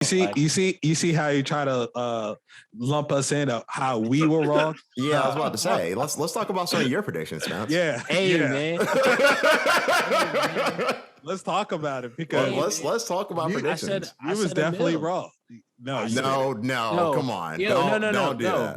You see how you try to lump us in how we were wrong. Yeah, I was about to say, let's talk about some of your predictions, Spence. Yeah, Hey, yeah. man. Let's talk about it because let's talk about predictions. You was definitely wrong. No, come on. Don't do that.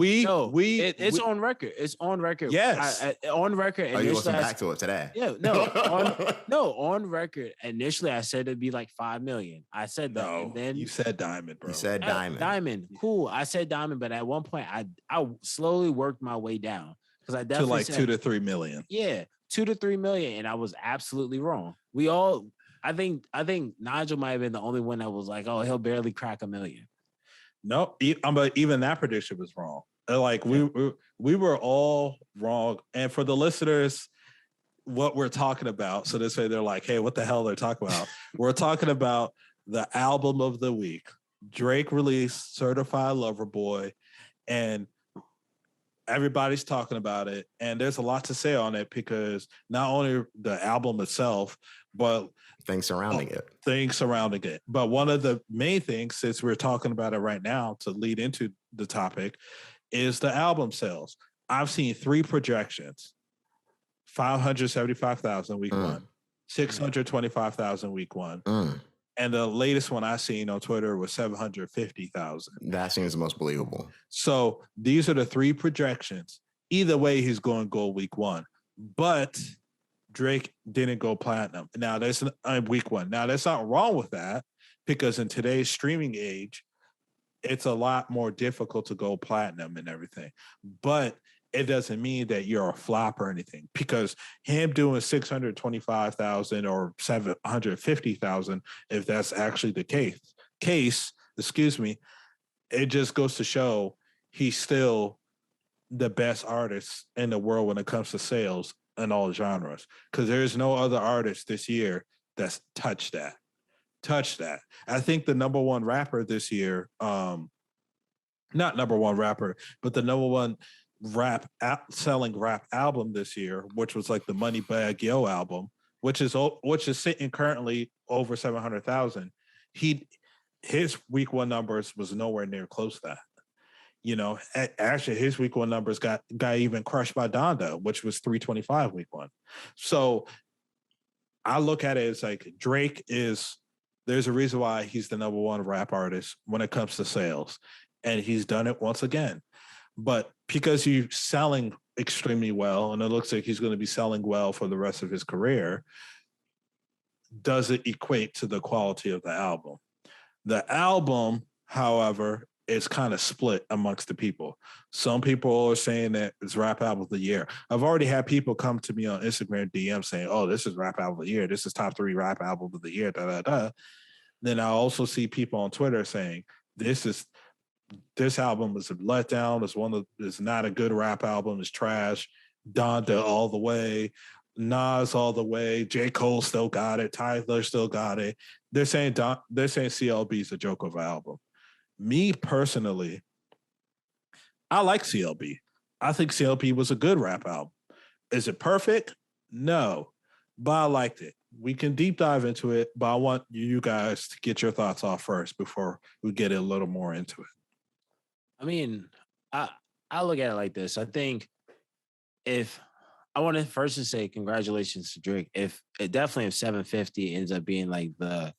It's on record. It's on record. Yes. On record. Oh, you listen back to it today? Yeah, on record. Initially, I said it'd be like 5 million. I said that. No, and then you said diamond, bro. You said diamond. Diamond. Cool. I said diamond, but at one point, I slowly worked my way down because I definitely to like said, 2 to 3 million. Yeah, 2 to 3 million, and I was absolutely wrong. I think Nigel might have been the only one that was like, oh, he'll barely crack 1 million. No, but even that prediction was wrong. Like we were all wrong. And for the listeners, what we're talking about, so this way they're like, hey, what the hell they're talking about? We're talking about the album of the week. Drake released Certified Lover Boy, and everybody's talking about it. And there's a lot to say on it because not only the album itself, but things surrounding it. But one of the main things, since we're talking about it right now to lead into the topic, is the album sales. I've seen 3 projections: 575,000 week 1, 625,000 week 1, and the latest one I seen on Twitter was 750,000. That seems the most believable. So these are the 3 projections. Either way, he's going gold week 1, but Drake didn't go platinum. Now there's week 1. Now there's not wrong with that because in today's streaming age, it's a lot more difficult to go platinum and everything. But it doesn't mean that you're a flop or anything because him doing 625,000 or 750,000, if that's actually the case, it just goes to show he's still the best artist in the world when it comes to sales in all genres, because there's no other artist this year that's touched that. I think the number one rapper this year, not number one rapper, but the number one selling rap album this year, which was like the Moneybagg Yo album, which is sitting currently over 700,000. His week 1 numbers was nowhere near close to that. You know, actually, his week 1 numbers got even crushed by Donda, which was 325 week 1. So I look at it as like Drake there's a reason why he's the number 1 rap artist when it comes to sales. And he's done it once again. But because he's selling extremely well, and it looks like he's going to be selling well for the rest of his career, does it equate to the quality of the album? The album, however, is kind of split amongst the people. Some people are saying that it's rap album of the year. I've already had people come to me on Instagram DM saying, oh, this is rap album of the year. This is top 3 rap album of the year. Da, da, da. Then I also see people on Twitter saying, this album is a letdown. It's not a good rap album. It's trash. Donda all the way. Nas all the way. J. Cole still got it. Tyler still got it. They're saying CLB is a joke of an album. Me personally, I like CLB. I think CLB was a good rap album. Is it perfect? No, but I liked it. We can deep dive into it, but I want you guys to get your thoughts off first before we get a little more into it. I mean, I look at it like this. I think I want to first to say congratulations to Drake. If 750 ends up being like the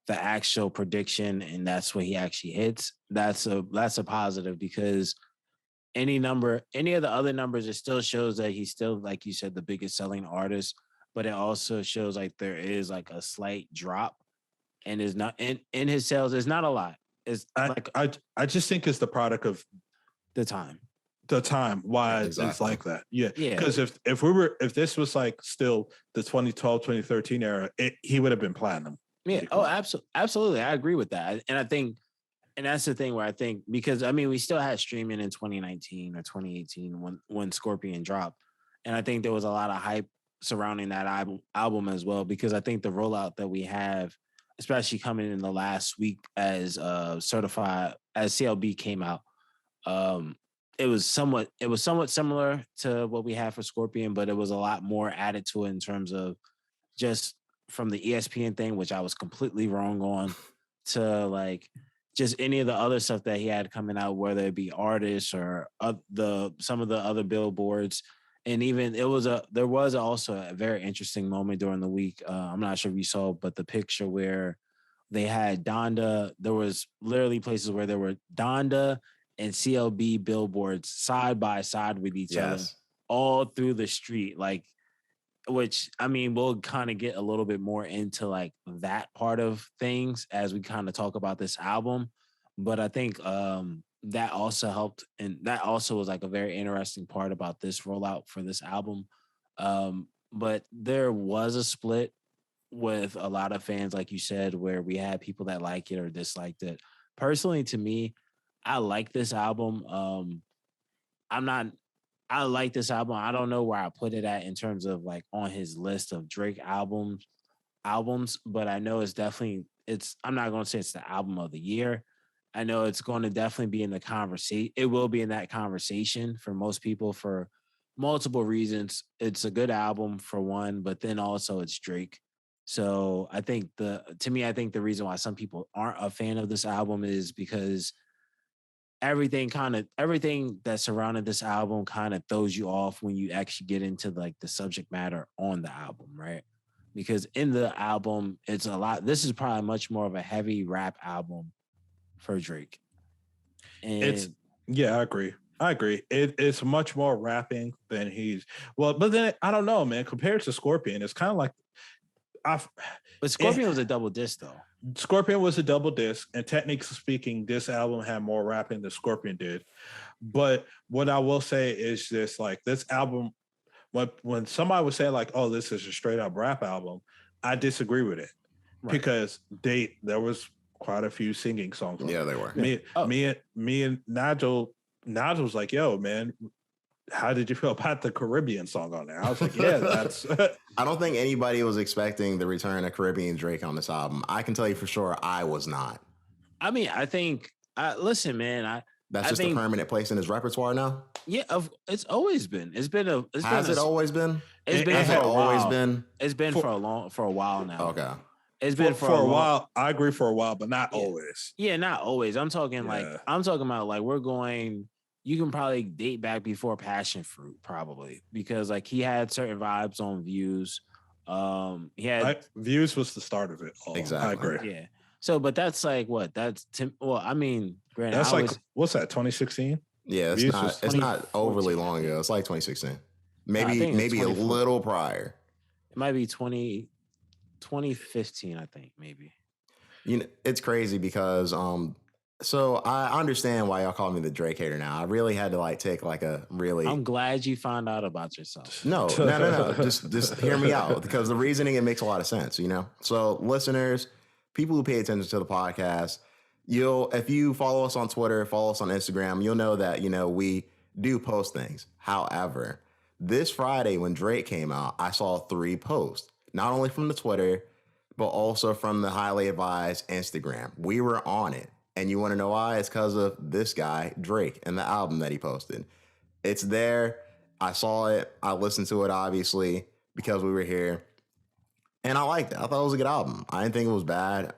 actual prediction and that's what he actually hits, that's a positive, because any of the other numbers, it still shows that he's still, like you said, the biggest selling artist, but it also shows like there is like a slight drop and is not in his sales. It's not a lot. I just think it's the product of the time. Why exactly. It's like that. Yeah. Because if this was like still the 2012, 2013 era, he would have been platinum. Yeah. Oh, absolutely. I agree with that. And I think, and that's the thing where I think, because I mean, we still had streaming in 2019 or 2018 when Scorpion dropped. And I think there was a lot of hype surrounding that album as well, because I think the rollout that we have, especially coming in the last week as certified, as CLB came out, it was somewhat similar to what we had for Scorpion, but it was a lot more added to it in terms of just from the ESPN thing, which I was completely wrong on, to like just any of the other stuff that he had coming out, whether it be artists or some of the other billboards. And even there was also a very interesting moment during the week. I'm not sure if you saw, but the picture where they had Donda. There was literally places where there were Donda and CLB billboards side by side with each other, all through the street. Like, which I mean, we'll kind of get a little bit more into like that part of things as we kind of talk about this album. But I think that also helped, and that also was like a very interesting part about this rollout for this album. But there was a split with a lot of fans, like you said, where we had people that like it or disliked it. Personally, to me, I like this album. I'm not. I like this album. I don't know where I put it at in terms of like on his list of Drake albums, but I know it's definitely. I'm not going to say it's the album of the year. I know it's going to definitely be in the conversation. It will be in that conversation for most people for multiple reasons. It's a good album for one, but then also it's Drake. So I think I think the reason why some people aren't a fan of this album is because everything that surrounded this album kind of throws you off when you actually get into like the subject matter on the album, right? Because in the album, it's a lot. This is probably much more of a heavy rap album for Drake. And I agree. It's much more rapping than but then I don't know, man. Compared to Scorpion, it's kind of like but Scorpion was a double disc though. Scorpion was a double disc, and technically speaking, this album had more rapping than Scorpion did. But what I will say is this: like this album, when somebody would say like, "Oh, this is a straight up rap album," I disagree with it because there was quite a few singing songs. Yeah, they were. Me and Nigel was like, "Yo, man, how did you feel about the Caribbean song on there?" I was like, "Yeah, that's." I don't think anybody was expecting the return of Caribbean Drake on this album. I can tell you for sure, I was not. I mean, I think. Listen, man. That's just a permanent place in his repertoire now. Yeah, it's always been. Has it always been? It's been for a while. It's been for a while now. Okay. It's been for a while. I agree, for a while, but not always. Yeah, not always. I'm talking about like we're going. You can probably date back before Passion Fruit, probably, because like he had certain vibes on Views. Views was the start of it. Exactly. I agree. Yeah. So, but that's like what? I mean, granted, that's what's that? 2016. Yeah, it's not overly long ago. It's like 2016. Maybe a little prior. It might be 2015, I think, maybe. You know, it's crazy because so I understand why y'all call me the Drake hater now. I really had to like take like a really. I'm glad you found out about yourself. No. Just hear me out because the reasoning, it makes a lot of sense, you know? So listeners, people who pay attention to the podcast, if you follow us on Twitter, follow us on Instagram, you'll know that, you know, we do post things. However, this Friday when Drake came out, I saw 3 posts, not only from the Twitter, but also from the Highly Advised Instagram. We were on it. And you want to know why? It's because of this guy, Drake, and the album that he posted. It's there. I saw it. I listened to it, obviously, because we were here. And I liked it. I thought it was a good album. I didn't think it was bad.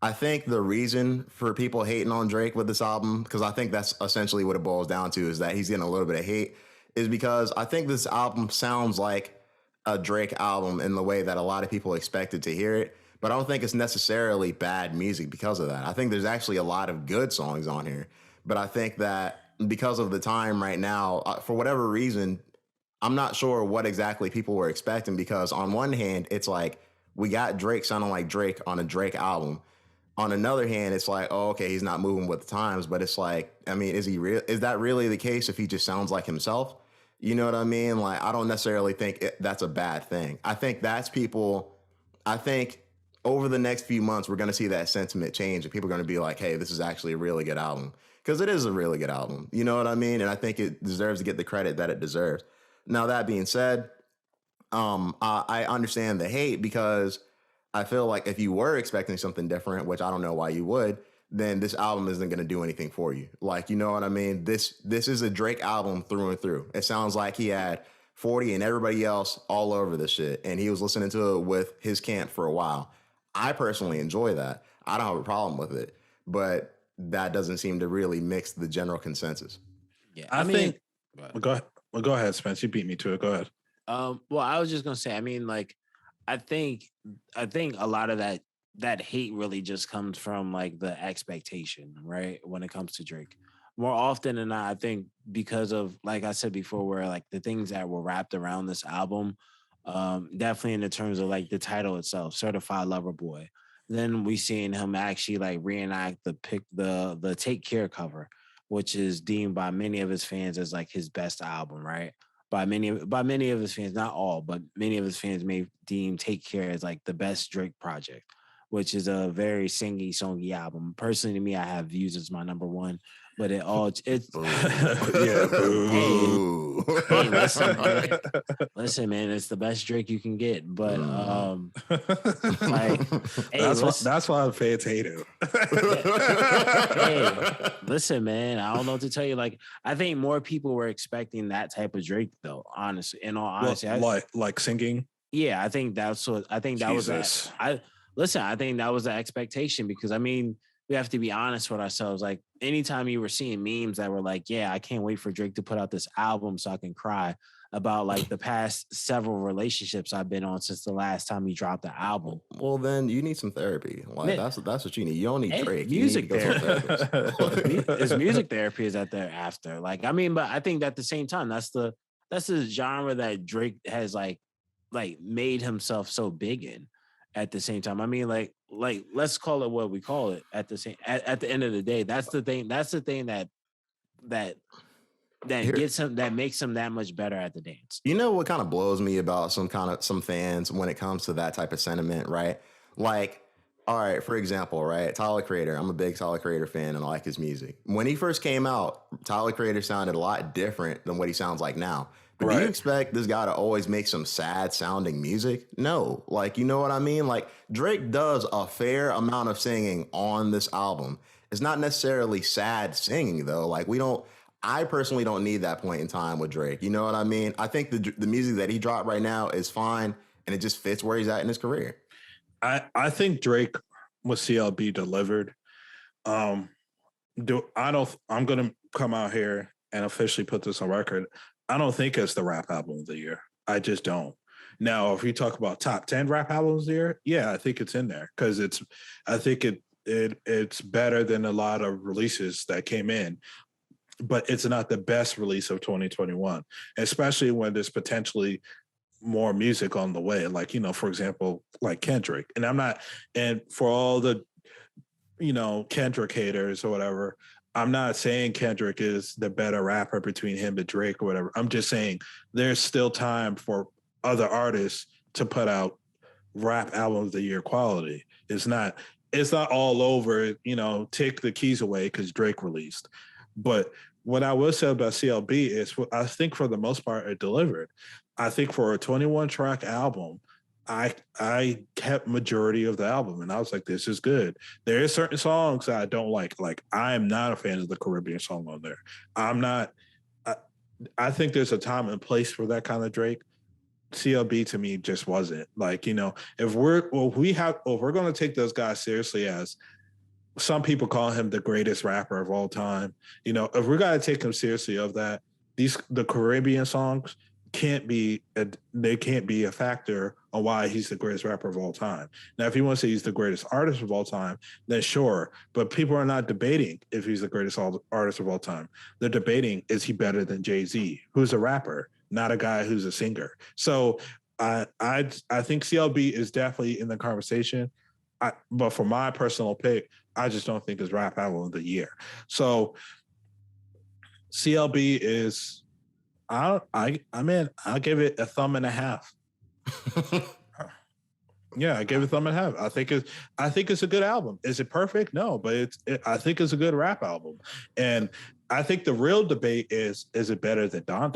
I think the reason for people hating on Drake with this album, because I think that's essentially what it boils down to, is that he's getting a little bit of hate, is because I think this album sounds like a Drake album in the way that a lot of people expected to hear it. But I don't think it's necessarily bad music because of that. I think there's actually a lot of good songs on here. But I think that because of the time right now, for whatever reason, I'm not sure what exactly people were expecting, because on one hand, it's like we got Drake sounding like Drake on a Drake album. On another hand, it's like, oh, okay, he's not moving with the times. But it's like, I mean, is that really the case if he just sounds like himself? You know what I mean? Like, I don't necessarily think that's a bad thing. I think over the next few months, we're going to see that sentiment change, and people are going to be like, hey, this is actually a really good album, because it is a really good album. You know what I mean? And I think it deserves to get the credit that it deserves. Now, that being said, I understand the hate, because I feel like if you were expecting something different, which I don't know why you would, then this album isn't going to do anything for you. Like, you know what I mean? This is a Drake album through and through. It sounds like he had 40 and everybody else all over this shit, and he was listening to it with his camp for a while. I personally enjoy that. I don't have a problem with it, but that doesn't seem to really mix the general consensus. Yeah, I think. Go ahead. Well, go ahead, Spence. You beat me to it. Go ahead. Well, I was just gonna say, I mean, like, I think, I think a lot of that hate really just comes from like the expectation, right? When it comes to Drake, more often than not, I think because of, like I said before, where like the things that were wrapped around this album, definitely in the terms of like the title itself, "Certified Lover Boy." Then we seen him actually like reenact the Take Care cover, which is deemed by many of his fans as like his best album, right? By many of his fans, not all, but many of his fans may deem Take Care as like the best Drake project, which is a very singy songy album. Personally, to me, I have Views as my number one, but it's Yeah. Boo. hey, listen, man, it's the best Drake you can get. But like, hey, that's why fans hate him. hey, listen, man, I don't know what to tell you. Like, I think more people were expecting that type of Drake, though. Honestly, in all honesty, like singing. yeah, I think that's what I think that was that. I think that was the expectation, because I mean, we have to be honest with ourselves. Like, anytime you were seeing memes that were like, yeah, I can't wait for Drake to put out this album so I can cry about like the past several relationships I've been on since the last time he dropped the album. Well, then you need some therapy. Like, that's what you need. You don't need Drake. Music you need to go to a therapist. It's music therapy is at there after. Like, I mean, but I think at the same time, that's the genre that Drake has like made himself so big in. At the same time, I mean, like let's call it what we call it. At the end of the day, that's the thing that gets him, that makes him that much better at the dance. You know what kind of blows me about some fans when it comes to that type of sentiment, right? Like, all right, for example, right, Tyler Creator. I'm a big Tyler Creator fan and I like his music. When he first came out, Tyler Creator sounded a lot different than what he sounds like now. But do you expect this guy to always make some sad sounding music? No. Like, you know what I mean? Like, Drake does a fair amount of singing on this album. It's not necessarily sad singing, though. Like, I personally don't need that point in time with Drake. You know what I mean? I think the music that he dropped right now is fine, and it just fits where he's at in his career. I think Drake with CLB delivered. I'm gonna come out here and officially put this on record. I don't think it's the rap album of the year. I just don't. Now, if we talk about top 10 rap albums of the year, yeah, I think it's in there because I think it's better than a lot of releases that came in, but it's not the best release of 2021, especially when there's potentially more music on the way. Like, for example, like Kendrick. And for all the, Kendrick haters or whatever, I'm not saying Kendrick is the better rapper between him and Drake or whatever. I'm just saying there's still time for other artists to put out rap albums of the year quality. It's not all over, take the keys away because Drake released. But what I will say about CLB is I think for the most part it delivered. I think for a 21 track album, I kept majority of the album and I was like, this is good. There are certain songs that I don't like. Like, I am not a fan of the Caribbean song on there. I'm not. I think there's a time and place for that kind of Drake. CLB to me just wasn't. Like, if we're going to take those guys seriously, as some people call him the greatest rapper of all time, if we're going to take him seriously of that, the Caribbean songs can't be a factor on why he's the greatest rapper of all time. Now, if you want to say he's the greatest artist of all time, then sure. But people are not debating if he's the greatest artist of all time. They're debating, is he better than Jay-Z, who's a rapper, not a guy who's a singer. So I think CLB is definitely in the conversation. But for my personal pick, I just don't think it's rap album of the year. So CLB is, I'll give it a thumb and a half. Yeah, I gave it a thumb and a half. I think it's a good album. Is it perfect? No, but I think it's a good rap album. And I think the real debate is it better than Donda?